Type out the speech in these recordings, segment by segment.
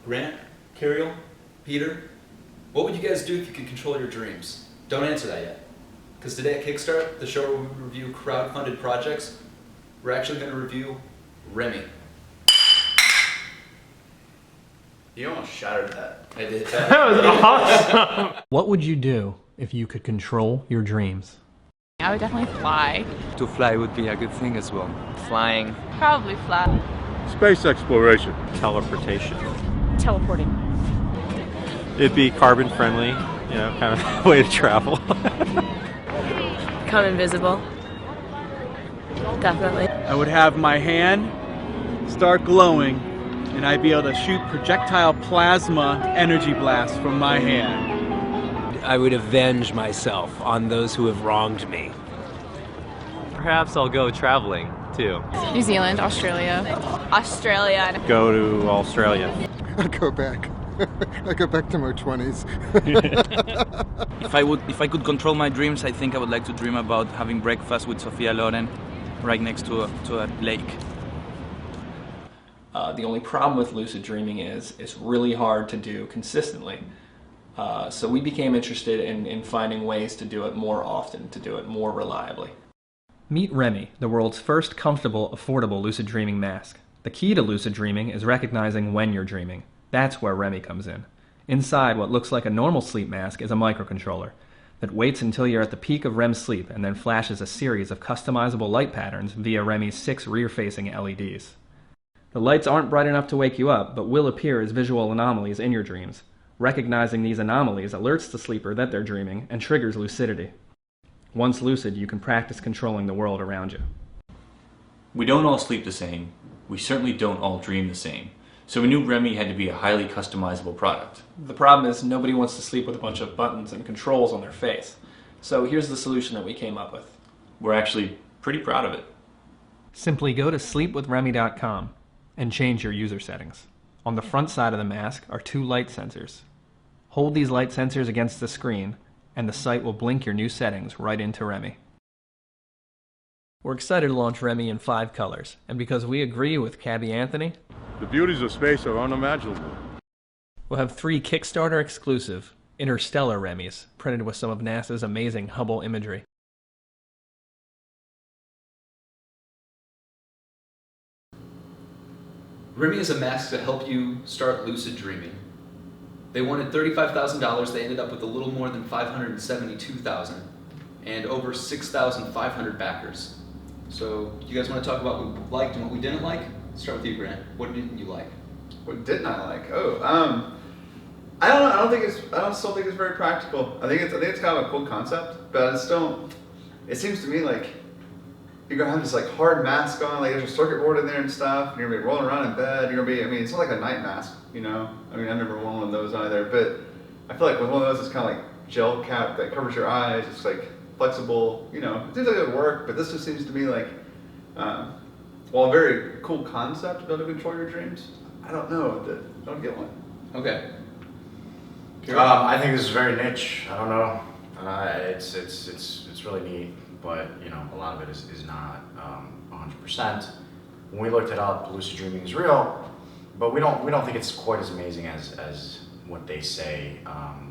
Grant, Curiel, Peter, what would you guys do if you could control your dreams? Don't answer that yet. Because today at Kickstart, the show where we review crowd-funded projects, we're actually going to review Remee. You almost shattered that. I did. That was awesome! What would you do if you could control your dreams? I would definitely fly. To fly would be a good thing as well. Flying. Probably fly. Space exploration. Teleportation. Teleporting. It'd be carbon friendly, you know, kind of way to travel. Become invisible. Definitely. I would have my hand start glowing and I'd be able to shoot projectile plasma energy blasts from my hand. I would avenge myself on those who have wronged me. Perhaps I'll go traveling, too. New Zealand, Australia. Australia. Go to Australia. I go back. I go back to my 20s. If I could control my dreams, I think I would like to dream about having breakfast with Sophia Loren right next to a lake. The only problem with lucid dreaming is it's really hard to do consistently. So we became interested in finding ways to do it more often, to do it more reliably. Meet Remee, the world's first comfortable, affordable lucid dreaming mask. The key to lucid dreaming is recognizing when you're dreaming. That's where Remee comes in. Inside what looks like a normal sleep mask is a microcontroller that waits until you're at the peak of REM sleep and then flashes a series of customizable light patterns via Remee's 6 rear-facing LEDs. The lights aren't bright enough to wake you up, but will appear as visual anomalies in your dreams. Recognizing these anomalies alerts the sleeper that they're dreaming and triggers lucidity. Once lucid, you can practice controlling the world around you. We don't all sleep the same. We certainly don't all dream the same. So we knew Remee had to be a highly customizable product. The problem is nobody wants to sleep with a bunch of buttons and controls on their face. So here's the solution that we came up with. We're actually pretty proud of it. Simply go to sleepwithremee.com and change your user settings. On the front side of the mask are 2 light sensors. Hold these light sensors against the screen and the site will blink your new settings right into Remee. We're excited to launch Remee in 5 colors, and because we agree with Cabby Anthony, The beauties of space are unimaginable. we'll have 3 Kickstarter exclusive Interstellar Remees printed with some of NASA's amazing Hubble imagery. Remee is a mask to help you start lucid dreaming. They wanted $35,000, they ended up with a little more than $572,000 and over 6,500 backers. So, you guys want to talk about what we liked and what we didn't like? Let's start with you, Grant. What didn't you like? What didn't I like? I don't know. I still think it's very practical. I think it's kind of a cool concept, but it seems to me like you're gonna have this like hard mask on, like there's a circuit board in there and stuff. And you're gonna be rolling around in bed. It's not like a night mask, you know. I've never worn one of those either, but I feel like with one of those, it's kind of like gel cap that covers your eyes. It's like flexible, you know. It seems like it would work, but this just seems to me like, while a very cool concept to be able to control your dreams, I don't know. Don't get one. Okay. I think this is very niche. I don't know. It's really neat, but you know, a lot of it is not 100%. When we looked it up, lucid dreaming is real, but we don't think it's quite as amazing as what they say.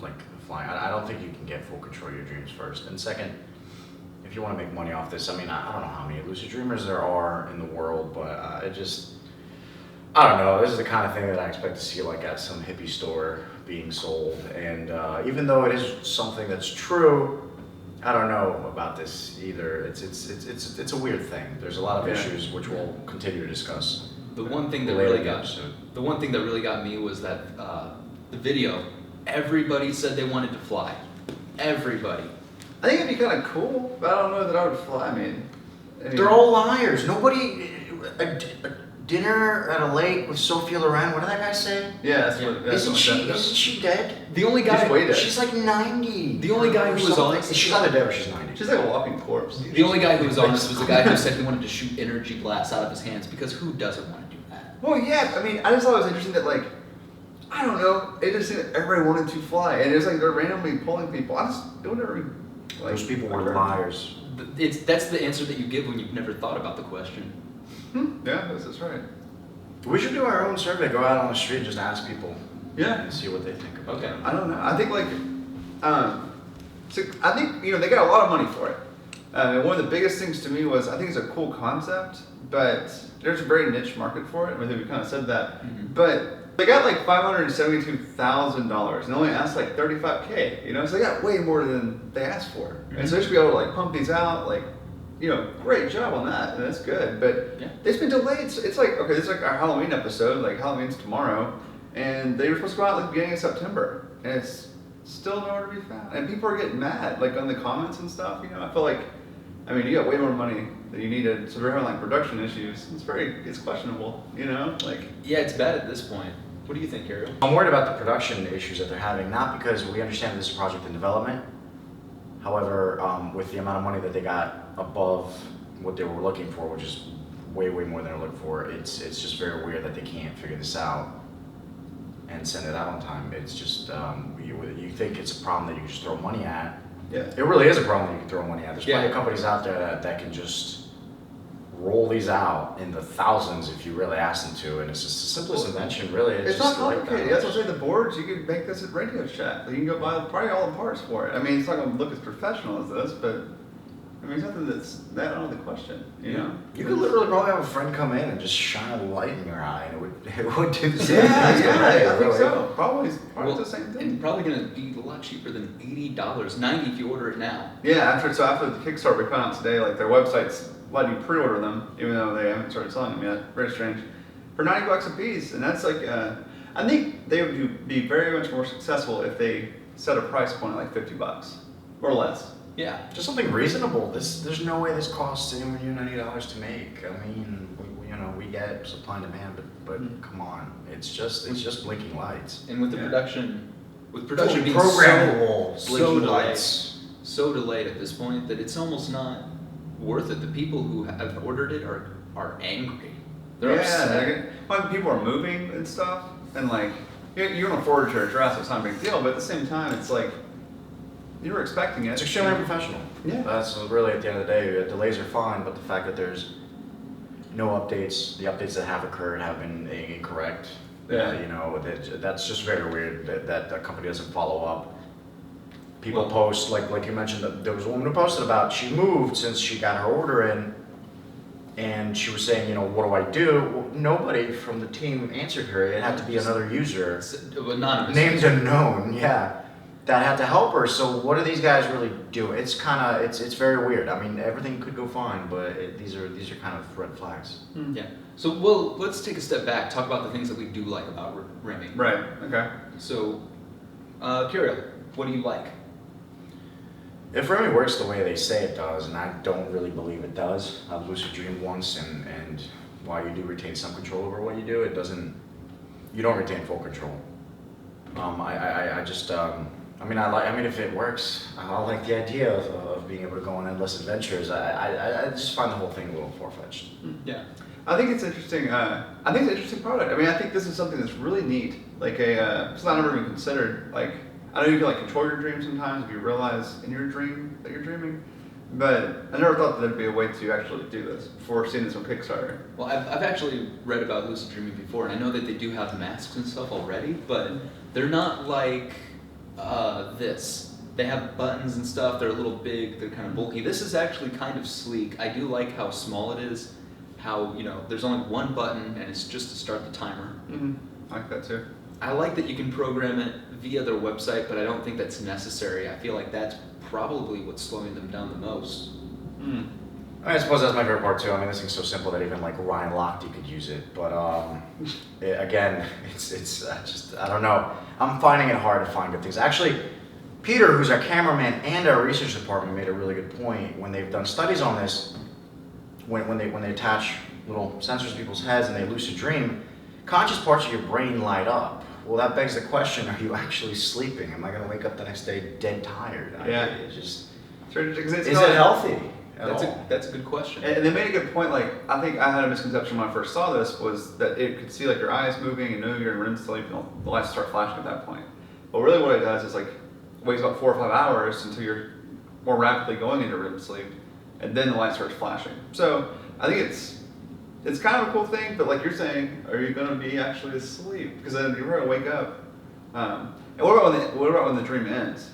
Like flying, I don't think you can get full control of your dreams first. And second, if you want to make money off this, I don't know how many lucid dreamers there are in the world, but I don't know. This is the kind of thing that I expect to see like at some hippie store being sold. And even though it is something that's true, I don't know about this either. It's a weird thing. There's a lot of issues which we'll continue to discuss. The one thing that really got me was that the video. Everybody said they wanted to fly. Everybody. I think it'd be kind of cool, but I don't know that I would fly. They're all liars. Nobody. A dinner at a lake with Sophia Loren. What did that guy say? Yeah, Isn't she dead? The only guy. She's way dead. She's like 90. The only guy who was honest. She's either dead or she's 90. She's like a walking corpse. The only guy who was honest was the guy who said he wanted to shoot energy blasts out of his hands, because who doesn't want to do that? Well, yeah. I just thought it was interesting that like, I don't know. It just seemed that everybody wanted to fly, and it was like they're randomly pulling people. It would never. Like, those people were liars. That's the answer that you give when you've never thought about the question. Yeah, that's right. We should do our own survey. Go out on the street and just ask people. Yeah. And see what they think about it. I don't know. I think like, so I think they got a lot of money for it. And one of the biggest things to me was I think it's a cool concept, but there's a very niche market for it. I think we kind of said that, but they got like $572,000 and only asked like $35K. So they got way more than they asked for, and so they should be able to like pump these out. Like, great job on that, and that's good. But it's been delayed. It's like okay, this is like our Halloween episode. Like Halloween's tomorrow. And they were supposed to go out like the beginning of September, and it's still nowhere to be found. And people are getting mad, like on the comments and stuff. I feel like, you got way more money than you needed, so they're having like production issues. It's questionable, like. Yeah, it's bad at this point. What do you think, Ariel? I'm worried about the production issues that they're having, not because we understand this is a project in development. However, with the amount of money that they got above what they were looking for, which is way more than they're looking for, it's just very weird that they can't figure this out and send it out on time. It's just, you think it's a problem that you can just throw money at. Yeah. It really is a problem that you can throw money at. There's plenty of companies out there that can just roll these out in the thousands if you really ask them to, and it's just the simplest invention, really. It's not complicated. That's what I'm saying. The boards, you could make this at Radio Shack. You can go buy probably all the parts for it. It's not going to look as professional as this, but it's nothing that's that out of the question, You could literally probably have a friend come in and just shine a light in your eye, and it would do the same thing. I think so. Probably the same thing. And probably going to be a lot cheaper than $80, $90 if you order it now. Yeah, after the Kickstarter we found out today, like their websites let you pre-order them, even though they haven't started selling them yet. Very strange. For $90 a piece, and that's like, I think they would be very much more successful if they set a price point at like $50 or less. Yeah, just something reasonable. There's no way this costs anywhere near $90 to make. We get supply and demand, but come on, it's just blinking lights. And with the production being so delayed at this point that it's almost not worth it. The people who have ordered it are angry. They're upset. People are moving and stuff, and like you're on a forward to address, so it's not a big deal. But at the same time, it's like. You were expecting it. It's extremely unprofessional. Yeah. That's really, at the end of the day, delays are fine, but the fact that there's no updates, the updates that have occurred have been incorrect. Yeah. That's just very weird that the company doesn't follow up. People post, like you mentioned, there was a woman who posted about she moved since she got her order in, and she was saying, what do I do? Well, nobody from the team answered her. It had to be another user. Anonymous. Named unknown, yeah. That had to help her. So what do these guys really do? It's it's very weird. Everything could go fine, but these are kind of red flags. Yeah. So let's take a step back. Talk about the things that we do like about Remee. Right. Okay. So, Kirill, what do you like? If Remee works the way they say it does, and I don't really believe it does, I've lucid dreamed once, and while you do retain some control over what you do, you don't retain full control. If it works, I like the idea of being able to go on endless adventures. I just find the whole thing a little far-fetched. Yeah. I think it's interesting. I think it's an interesting product. I think this is something that's really neat. Like it's not ever even considered. Like, I know you can like control your dream sometimes if you realize in your dream that you're dreaming. But I never thought that there'd be a way to actually do this before seeing this on Kickstarter. Well, I've actually read about lucid dreaming before, and I know that they do have masks and stuff already, but they're not like this. They have buttons and stuff. They're a little big. They're kind of bulky. This is actually kind of sleek. I do like how small it is. How there's only one button, and it's just to start the timer. Mm-hmm. I like that too. I like that you can program it via their website, but I don't think that's necessary. I feel like that's probably what's slowing them down the most. I suppose that's my favorite part too. This thing's so simple that even like Ryan Lochte could use it. But again, it's just, I don't know. I'm finding it hard to find good things. Actually, Peter, who's our cameraman and our research department, made a really good point. When they've done studies on this, when they attach little sensors to people's heads and they lucid dream, conscious parts of your brain light up. Well, that begs the question, are you actually sleeping? Am I going to wake up the next day dead tired? Is it healthy? That's a good question. And they made a good point. Like, I think I had a misconception when I first saw this, was that it could see like your eyes moving and know you're in REM sleep, and the lights start flashing at that point. But really what it does is like waits about 4 or 5 hours until you're more rapidly going into REM sleep, and then the light starts flashing. So I think it's it's kind of a cool thing, but like you're saying, are you going to be actually asleep? Because then you're going to wake up. And what about when the dream ends?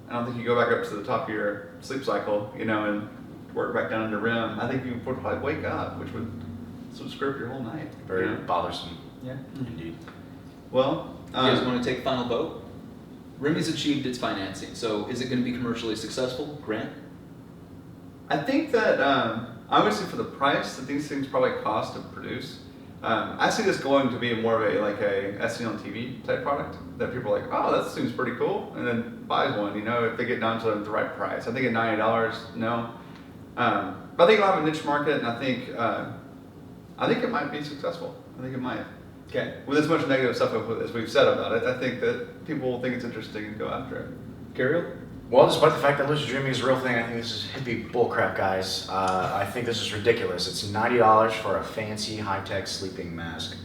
I don't think you go back up to the top of your sleep cycle, you know, and work back down into REM. I think you would probably wake up, which would sort of screw up your whole night. Very bothersome. Yeah. Indeed. Well, You guys want to take a final vote? Remee's achieved its financing, so is it going to be commercially successful? Grant? I think that obviously for the price that these things probably cost to produce, I see this going to be more of a SC on TV type product that people are like, oh, that seems pretty cool, and then buys one. You know, if they get down to the right price. I think at $90, no. But I think it'll have a niche market, and I think it might be successful. I think it might. Okay. With as much negative stuff as we've said about it, I think that people will think it's interesting and go after it. Gariel? Well, despite the fact that lucid dreaming is a real thing, I think this is hippie bullcrap, guys. I think this is ridiculous. It's $90 for a fancy, high-tech sleeping mask,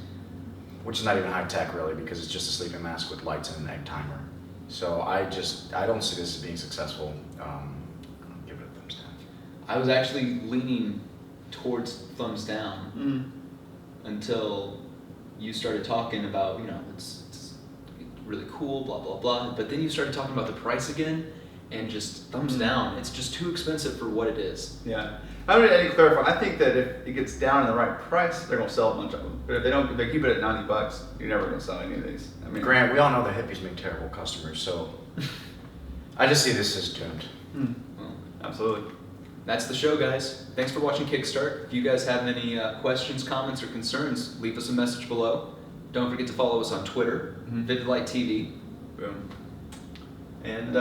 which is not even high-tech, really, because it's just a sleeping mask with lights and an egg timer. So I don't see this as being successful. I'll give it a thumbs down. I was actually leaning towards thumbs down until you started talking about, you know, it's really cool, blah, blah, blah. But then you started talking about the price again, and just thumbs down. It's just too expensive for what it is. Yeah. I don't need to clarify. I think that if it gets down in the right price, they're going to sell a bunch of them. But if they keep it at $90, you're never going to sell any of these. I mean, Grant, we all know that hippies make terrible customers, so I just see this as doomed. Well, absolutely. That's the show, guys. Thanks for watching Kickstart. If you guys have any questions, comments, or concerns, leave us a message below. Don't forget to follow us on Twitter, Vivid Light TV. Boom. And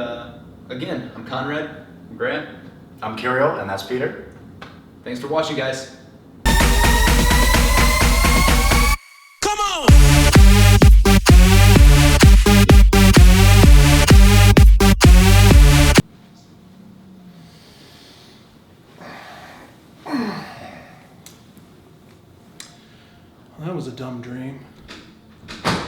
again, I'm Conrad. I'm Grant. I'm Curiel, and that's Peter. Thanks for watching, guys. Come on! That was a dumb dream.